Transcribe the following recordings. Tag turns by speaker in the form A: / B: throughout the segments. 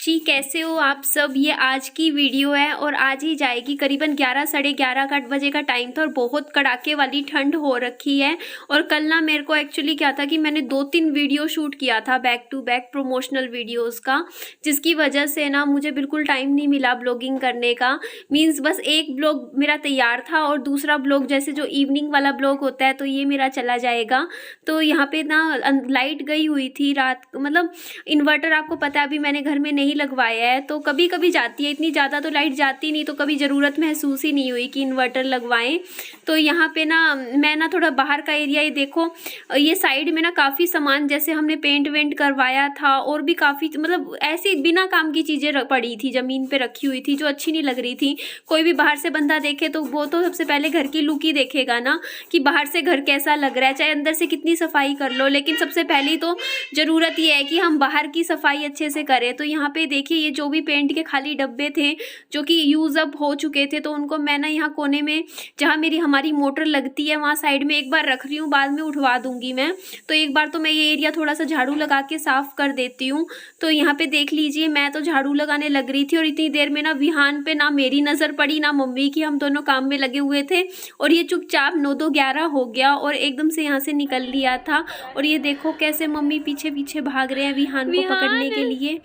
A: जी, कैसे हो आप सब। ये आज की वीडियो है और आज ही जाएगी। करीबन 11 साढ़े 11 का बजे का टाइम था और बहुत कड़ाके वाली ठंड हो रखी है। और कल ना मेरे को एक्चुअली क्या था कि मैंने 2-3 वीडियो शूट किया था back to back promotional videos का, जिसकी वजह से ना मुझे बिल्कुल टाइम नहीं मिला ब्लॉगिंग करने का। मीन्स बस एक ब्लॉग मेरा तैयार था और दूसरा ब्लॉग जैसे जो इवनिंग वाला ब्लॉग होता है तो ये मेरा चला जाएगा। तो यहाँ पे ना लाइट गई हुई थी रात, मतलब इन्वर्टर आपको पता है अभी मैंने घर में नहीं लगवाया है, तो कभी कभी जाती है, इतनी ज़्यादा तो लाइट जाती नहीं, तो कभी ज़रूरत महसूस ही नहीं हुई कि इन्वर्टर लगवाएं। तो यहाँ पे ना मैं ना थोड़ा बाहर का एरिया, ये देखो ये साइड में ना काफ़ी सामान जैसे हमने पेंट वेंट करवाया था और भी काफ़ी मतलब ऐसी बिना काम की चीज़ें पड़ी थी, ज़मीन पे रखी हुई थी जो अच्छी नहीं लग रही थी। कोई भी बाहर से बंदा देखे तो वो तो सबसे पहले घर की लुक ही देखेगा ना कि बाहर से घर कैसा लग रहा है, चाहे अंदर से कितनी सफाई कर लो, लेकिन सबसे पहली तो ज़रूरत ये है कि हम बाहर की सफाई अच्छे से करें। तो यहाँ पे देखिए ये जो भी पेंट के खाली डब्बे थे जो कि यूज़ अप हो चुके थे, तो उनको मैं ना यहाँ कोने में जहाँ हमारी मोटर लगती है वहाँ साइड में एक बार रख रही हूँ, बाद में उठवा दूंगी मैं। तो एक बार तो मैं ये एरिया थोड़ा सा झाड़ू लगा के साफ कर देती हूँ। तो यहाँ पे देख लीजिए मैं तो झाड़ू लगाने लग रही थी और इतनी देर में ना विहान पे ना मेरी नज़र पड़ी ना मम्मी की, हम दोनों काम में लगे हुए थे और ये चुपचाप 9-2-11 हो गया और एकदम से यहाँ से निकल लिया था। और ये देखो कैसे मम्मी पीछे पीछे भाग रहे हैं विहान को पकड़ने के लिए।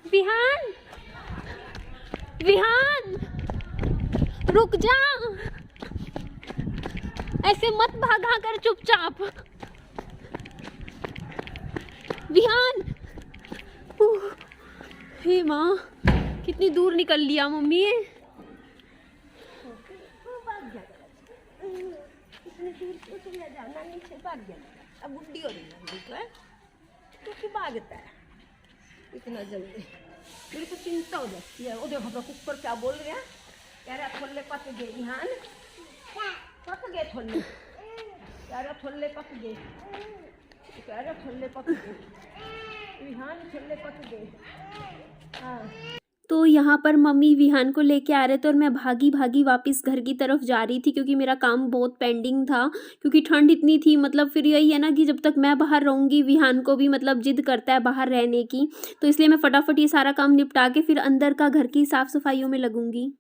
A: विहान, विहान रुक जा, ऐसे मत भागा कर, चुपचाप। विहान, हे माँ कितनी दूर निकल लिया मम्मी।
B: अब बुढ़ी हो रही है तो क्यों भागता है इतना जल्दी। मेरे को चिंता हो जाती है। वो देखो कुकर क्या बोल रहा है, कह रहा थोल्ले पक गए विहान, पक गए थोल्ले, कह रहा थोल्ले पक गए, कह रहा थोल्ले पक गए विहान, थोल्ले पक गए। हाँ
A: तो यहाँ पर मम्मी विहान को लेके आ रहे थे और मैं भागी भागी वापस घर की तरफ जा रही थी क्योंकि मेरा काम बहुत पेंडिंग था, क्योंकि ठंड इतनी थी। मतलब फिर यही है ना कि जब तक मैं बाहर रहूँगी विहान को भी मतलब जिद करता है बाहर रहने की, तो इसलिए मैं फटाफट ये सारा काम निपटा के फिर अंदर का घर की साफ़ सफाइयों में लगूंगी।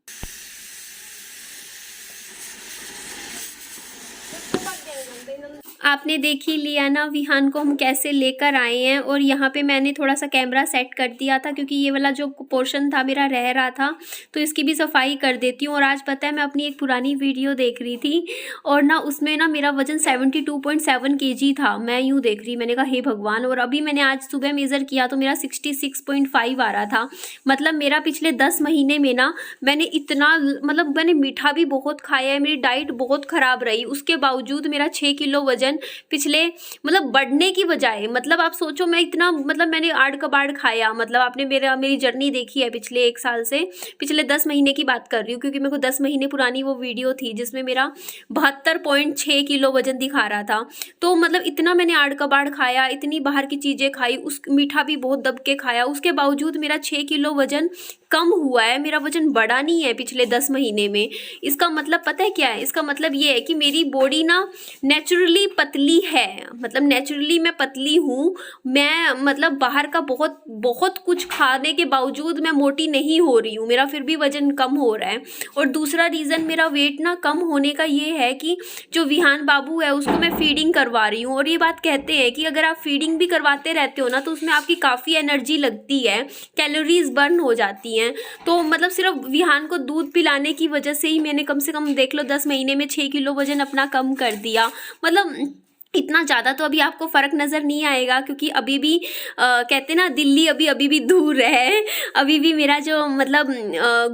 A: आपने देख ही लिया ना विहान को हम कैसे लेकर आए हैं। और यहाँ पे मैंने थोड़ा सा कैमरा सेट कर दिया था क्योंकि ये वाला जो पोर्शन था मेरा रह रहा था, तो इसकी भी सफाई कर देती हूँ। और आज पता है मैं अपनी एक पुरानी वीडियो देख रही थी और ना उसमें ना मेरा वजन 72.7 kg था। मैं यूँ देख रही, मैंने कहा हे भगवान। और अभी मैंने आज सुबह मेज़र किया तो मेरा 66.5 आ रहा था। मतलब मेरा पिछले 10 महीने में ना मैंने इतना, मतलब मैंने मीठा भी बहुत खाया है, मेरी डाइट बहुत ख़राब रही, उसके बावजूद मेरा 6 किलो वजन पिछले मतलब बढ़ने की बजाय, मतलब आप सोचो मैं इतना, मतलब मैंने आड़ कबाड़ खाया। मतलब आपने मेरी जर्नी देखी है पिछले 1 साल से, पिछले 10 महीने की बात कर रही हूँ क्योंकि मेरे को 10 महीने पुरानी वो वीडियो थी जिसमें मेरा 72.6 किलो वजन दिखा रहा था। तो मतलब इतना मैंने आड़ कबाड़ खाया, इतनी बाहर की चीज़ें खाई, उस मीठा भी बहुत दब के खाया, उसके बावजूद मेरा 6 किलो वजन कम हुआ है, मेरा वजन बढ़ा नहीं है पिछले 10 महीने में। इसका मतलब पता है क्या है? इसका मतलब ये है कि मेरी बॉडी ना नेचुरली पतली है, मतलब नेचुरली मैं पतली हूँ। मैं मतलब बाहर का बहुत बहुत कुछ खाने के बावजूद मैं मोटी नहीं हो रही हूँ, मेरा फिर भी वजन कम हो रहा है। और दूसरा रीज़न मेरा वेट ना कम होने का ये है कि जो विहान बाबू है उसको मैं फीडिंग करवा रही हूँ। और ये बात कहते हैं कि अगर आप फीडिंग भी करवाते रहते हो ना तो उसमें आपकी काफ़ी एनर्जी लगती है, कैलोरीज बर्न हो जाती हैं। तो मतलब सिर्फ विहान को दूध पिलाने की वजह से ही मैंने कम से कम देख लो 10 महीने में 6 किलो वजन अपना कम कर दिया। मतलब इतना ज़्यादा तो अभी आपको फ़र्क नज़र नहीं आएगा क्योंकि अभी भी कहते ना दिल्ली अभी भी दूर है। अभी भी मेरा जो मतलब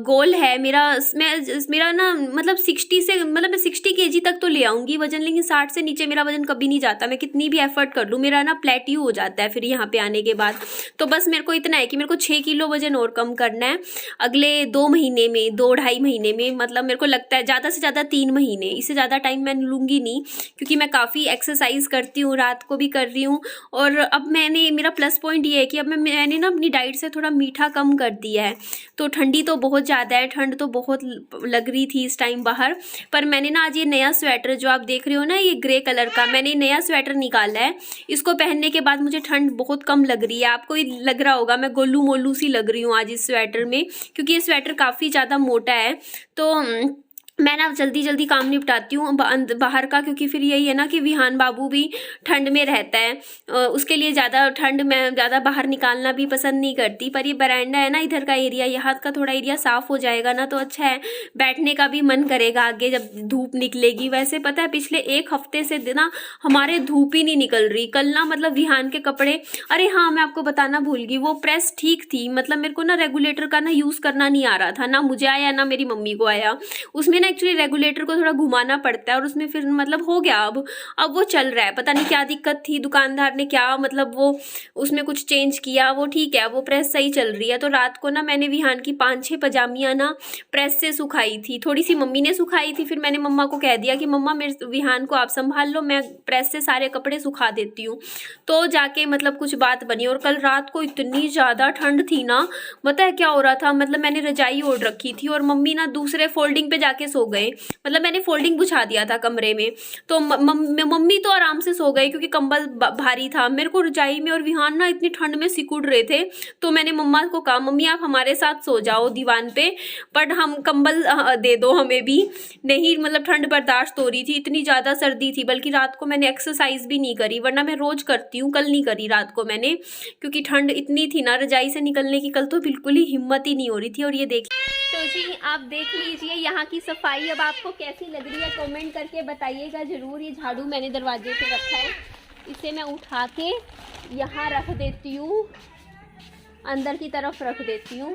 A: गोल है मेरा ना मतलब 60 से, मतलब मैं 60 kg तक तो ले आऊँगी वजन, लेकिन 60 से नीचे मेरा वजन कभी नहीं जाता। मैं कितनी भी एफर्ट कर लूँ मेरा ना प्लेट्यू हो जाता है फिर यहाँ पे आने के बाद। तो बस मेरे को इतना है कि मेरे को 6 किलो वजन और कम करना है अगले 2 महीने में, 2-2.5 महीने में। मतलब मेरे को लगता है ज़्यादा से ज़्यादा 3 महीने, इससे ज़्यादा टाइम मैं लूँगी नहीं क्योंकि मैं काफ़ी एक्सरसाइज एक्सरसाइज करती हूँ, रात को भी कर रही हूँ। और अब मेरा प्लस पॉइंट ये है कि अब मैंने ना अपनी डाइट से थोड़ा मीठा कम कर दिया है। तो ठंडी तो बहुत ज़्यादा है, ठंड तो बहुत लग रही थी इस टाइम बाहर। पर मैंने ना आज ये नया स्वेटर जो आप देख रहे हो ना, ये ग्रे कलर का मैंने नया स्वेटर निकाला है। इसको पहनने के बाद मुझे ठंड बहुत कम लग रही है। आपको ये लग रहा होगा मैं गोलू मोलू सी लग रही हूँ आज इस स्वेटर में, क्योंकि ये स्वेटर काफ़ी ज़्यादा मोटा है। तो मैं ना जल्दी जल्दी काम निपटाती हूँ बाहर का, क्योंकि फिर यही है ना कि विहान बाबू भी ठंड में रहता है, उसके लिए ज़्यादा ठंड में ज़्यादा बाहर निकालना भी पसंद नहीं करती। पर ये बरामदा है ना, इधर का एरिया, यहाँ का थोड़ा एरिया साफ़ हो जाएगा ना तो अच्छा है, बैठने का भी मन करेगा आगे जब धूप निकलेगी। वैसे पता है पिछले 1 हफ्ते से ना हमारे धूप ही नहीं निकल रही। कल ना मतलब विहान के कपड़े, अरे हाँ मैं आपको बताना भूल गई, वो प्रेस ठीक थी, मतलब मेरे को ना रेगुलेटर का ना यूज़ करना नहीं आ रहा था, ना मुझे आया ना मेरी मम्मी को आया। उसमें ना एक्चुअली रेगुलेटर को थोड़ा घुमाना पड़ता है और उसमें फिर मतलब हो गया, अब वो चल रहा है। पता नहीं क्या दिक्कत थी, दुकानदार ने क्या मतलब वो उसमें कुछ चेंज किया, वो ठीक है, वो प्रेस सही चल रही है। तो रात को ना मैंने विहान की 5-6 पजामियाँ ना प्रेस से सुखाई थी, थोड़ी सी मम्मी ने सुखाई थी, फिर मैंने मम्मा को कह दिया कि मम्मा मेरे विहान को आप संभाल लो, मैं प्रेस से सारे कपड़े सुखा देती हूँ। तो जाके मतलब कुछ बात बनी। और कल रात को इतनी ज़्यादा ठंड थी ना, पता है क्या हो रहा था, मतलब मैंने रजाई ओढ़ रखी थी और मम्मी ना दूसरे फोल्डिंग पे जाके सो गए। मतलब मैंने फोल्डिंग बिछा दिया था कमरे में, तो मम्मी तो आराम से सो गई क्योंकि कंबल भारी था। मेरे को रजाई में और विहान ना इतनी ठंड में सिकुड़ रहे थे, तो मैंने मम्मा को कहा मम्मी आप हमारे साथ सो जाओ दीवान पे, बट हम कंबल दे दो हमें भी। नहीं मतलब ठंड बर्दाश्त हो रही थी, इतनी ज़्यादा सर्दी थी। बल्कि रात को मैंने एक्सरसाइज भी नहीं करी, वरना मैं रोज़ करती हूँ, कल नहीं करी रात को मैंने, क्योंकि ठंड इतनी थी ना रजाई से निकलने की कल तो बिल्कुल ही हिम्मत ही नहीं हो रही थी। और ये देखिए, तो जी आप देख लीजिए यहाँ की सफाई अब आपको कैसी लग रही है, कमेंट करके बताइएगा ज़रूर। ये झाड़ू मैंने दरवाजे पे रखा है, इसे मैं उठा के यहाँ रख देती हूँ, अंदर की तरफ रख देती हूँ।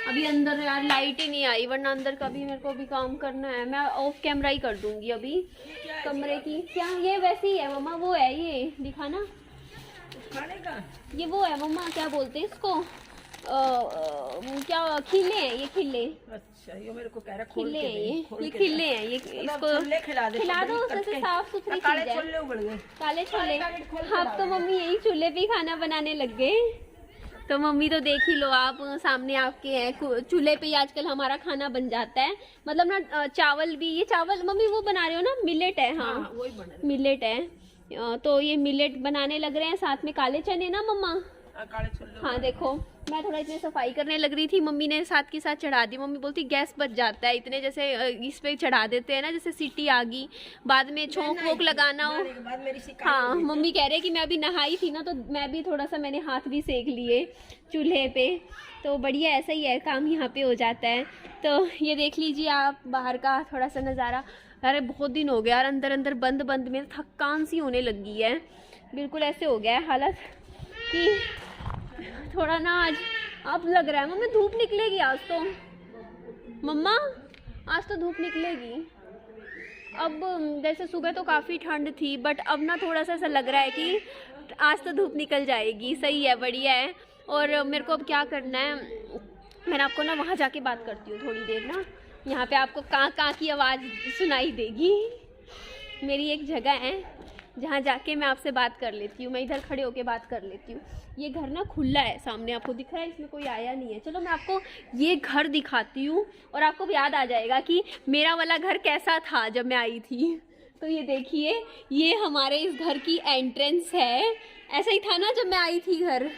A: अभी अंदर यार लाइट ही नहीं आई, वरना अंदर का भी मेरे को भी काम करना है, मैं ऑफ कैमरा ही कर दूँगी अभी कमरे की। क्या ये वैसे ही है मम्मा, वो है ये दिखाना, ये वो है मम्मा, क्या बोलते हैं इसको, क्या खिले हैं ये, खिले।
B: अच्छा ये मेरे को कह रहा
A: खिले हैं ये खिले हैं, ये इसको खिला दो, उससे साफ सुथरी चीज है। काले छोले, अब तो मम्मी यही चूल्हे पे खाना बनाने लग गए। तो मम्मी तो देख ही लो आप, सामने आपके हैं, चूल्हे पे ही आजकल हमारा खाना बन जाता है। मतलब ना चावल भी, ये चावल मम्मी वो बना रहे हो ना, मिलेट है, हाँ वही बना रहे, मिलेट है। तो ये मिलेट बनाने लग रहे हैं, साथ में काले चने ना मम्मा, हाँ देखो मैं थोड़ा इतने सफाई करने लग रही थी, मम्मी ने साथ के साथ चढ़ा दी। मम्मी बोलती गैस बच जाता है इतने, जैसे इस पे चढ़ा देते हैं ना, जैसे सीटी आ गई बाद में छोंक वोक लगाना हो। हाँ मम्मी कह रहे कि मैं अभी नहाई थी ना, तो मैं भी थोड़ा सा मैंने हाथ भी सेक लिए चूल्हे पे। तो बढ़िया ऐसा ही है, काम यहाँ पे हो जाता है। तो ये देख लीजिए आप बाहर का थोड़ा सा नज़ारा। अरे बहुत दिन हो गया यार, अंदर अंदर बंद बंद में थकान सी होने लगी है, बिल्कुल ऐसे हो गया है हालत कि थोड़ा ना आज अब लग रहा है मम्मी धूप निकलेगी आज तो, मम्मा आज तो धूप निकलेगी। अब जैसे सुबह तो काफ़ी ठंड थी, बट अब ना थोड़ा सा ऐसा लग रहा है कि आज तो धूप निकल जाएगी। सही है, बढ़िया है। और मेरे को अब क्या करना है, मैंने आपको ना वहाँ जाके बात करती हूँ थोड़ी देर ना, यहाँ पे आपको काँ की आवाज़ सुनाई देगी। मेरी एक जगह है जहाँ जाके मैं आपसे बात कर लेती हूँ, मैं इधर खड़े होके बात कर लेती हूँ। ये घर ना खुला है, सामने आपको दिख रहा है, इसमें कोई आया नहीं है। चलो मैं आपको ये घर दिखाती हूँ और आपको भी याद आ जाएगा कि मेरा वाला घर कैसा था जब मैं आई थी। तो ये देखिए, ये हमारे इस घर की एंट्रेंस है, ऐसा ही था ना जब मैं आई थी घर।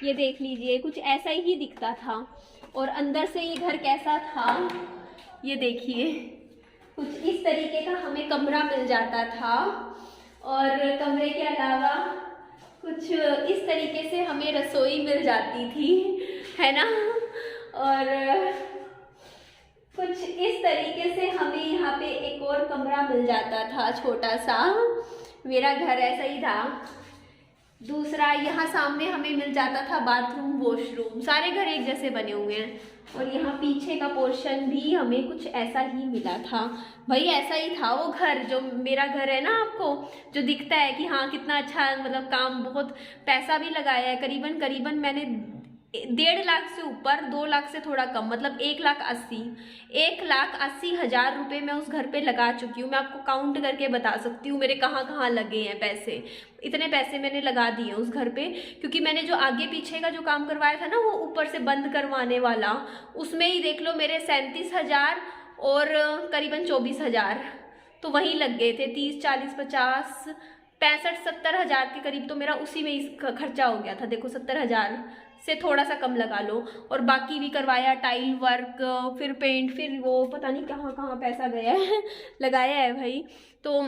A: ये देख लीजिए, कुछ ऐसा ही दिखता था। और अंदर से ये घर कैसा था, ये देखिए, कुछ इस तरीके का हमें कमरा मिल जाता था। और कमरे के अलावा कुछ इस तरीके से हमें रसोई मिल जाती थी, है ना। और कुछ इस तरीके से हमें यहाँ पे एक और कमरा मिल जाता था छोटा सा, मेरा घर ऐसा ही था। दूसरा यहाँ सामने हमें मिल जाता था बाथरूम वॉशरूम, सारे घर एक जैसे बने हुए हैं। और यहाँ पीछे का पोर्शन भी हमें कुछ ऐसा ही मिला था। भाई ऐसा ही था वो घर, जो मेरा घर है ना, आपको जो दिखता है कि हाँ कितना अच्छा, मतलब काम बहुत पैसा भी लगाया है। करीबन मैंने 1.5 लाख से ऊपर, 2 लाख से थोड़ा कम, मतलब 1,80,000 रुपये मैं उस घर पे लगा चुकी हूँ। मैं आपको काउंट करके बता सकती हूँ मेरे कहाँ कहाँ लगे हैं पैसे। इतने पैसे मैंने लगा दिए उस घर पे, क्योंकि मैंने जो आगे पीछे का जो काम करवाया था ना, वो ऊपर से बंद करवाने वाला, उसमें ही देख लो मेरे 37,000 और करीबन 24,000 तो वहीं लग गए थे। 30, 40, 50, 65, 70,000 के करीब तो मेरा उसी में ही खर्चा हो गया था। देखो 70,000 से थोड़ा सा कम लगा लो, और बाकी भी करवाया, टाइल वर्क, फिर पेंट, फिर वो पता नहीं कहाँ कहाँ पैसा गया है लगाया है भाई। तो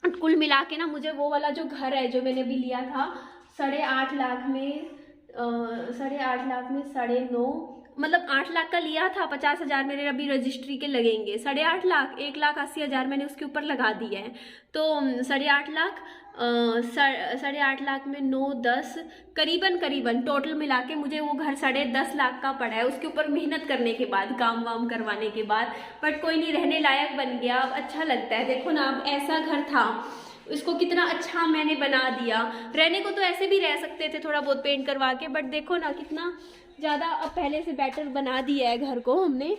A: कुल मिला के ना मुझे वो वाला जो घर है जो मैंने भी लिया था 8.5 लाख में, 8.5 लाख में 9.5, मतलब 8 लाख का लिया था। 50,000 मेरे अभी रजिस्ट्री के लगेंगे। 8.5 लाख, 1,80,000 मैंने उसके ऊपर लगा दिया है। तो 8.5 लाख, 8.5 लाख में 9, 10, करीबन टोटल मिला के मुझे वो घर 10.5 लाख का पड़ा है, उसके ऊपर मेहनत करने के बाद, काम वाम करवाने के बाद। बट कोई नहीं, रहने लायक बन गया, अब अच्छा लगता है। देखो ना, अब ऐसा घर था, इसको कितना अच्छा मैंने बना दिया। रहने को तो ऐसे भी रह सकते थे थोड़ा बहुत पेंट करवा के, बट देखो ना कितना ज़्यादा अब पहले से बेटर बना दिया है घर को हमने।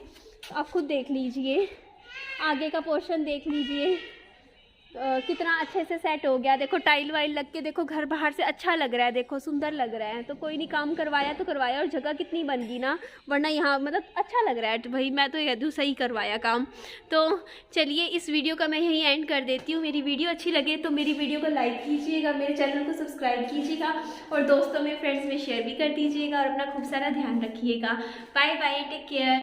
A: आप खुद देख लीजिए, आगे का पोर्शन देख लीजिए, कितना अच्छे से सेट हो गया। देखो टाइल वाइल लग के, देखो घर बाहर से अच्छा लग रहा है, देखो सुंदर लग रहा है। तो कोई नहीं, काम करवाया तो करवाया, और जगह कितनी बन गई ना, वरना यहाँ मतलब अच्छा लग रहा है भाई। मैं तो कहती हूँ सही करवाया काम। तो चलिए इस वीडियो का मैं यहीं एंड कर देती हूँ। मेरी वीडियो अच्छी लगे तो मेरी वीडियो को लाइक कीजिएगा, मेरे चैनल को सब्सक्राइब कीजिएगा, और दोस्तों में, फ्रेंड्स में शेयर भी कर दीजिएगा, और अपना खूब सारा ध्यान रखिएगा। Bye bye, take care.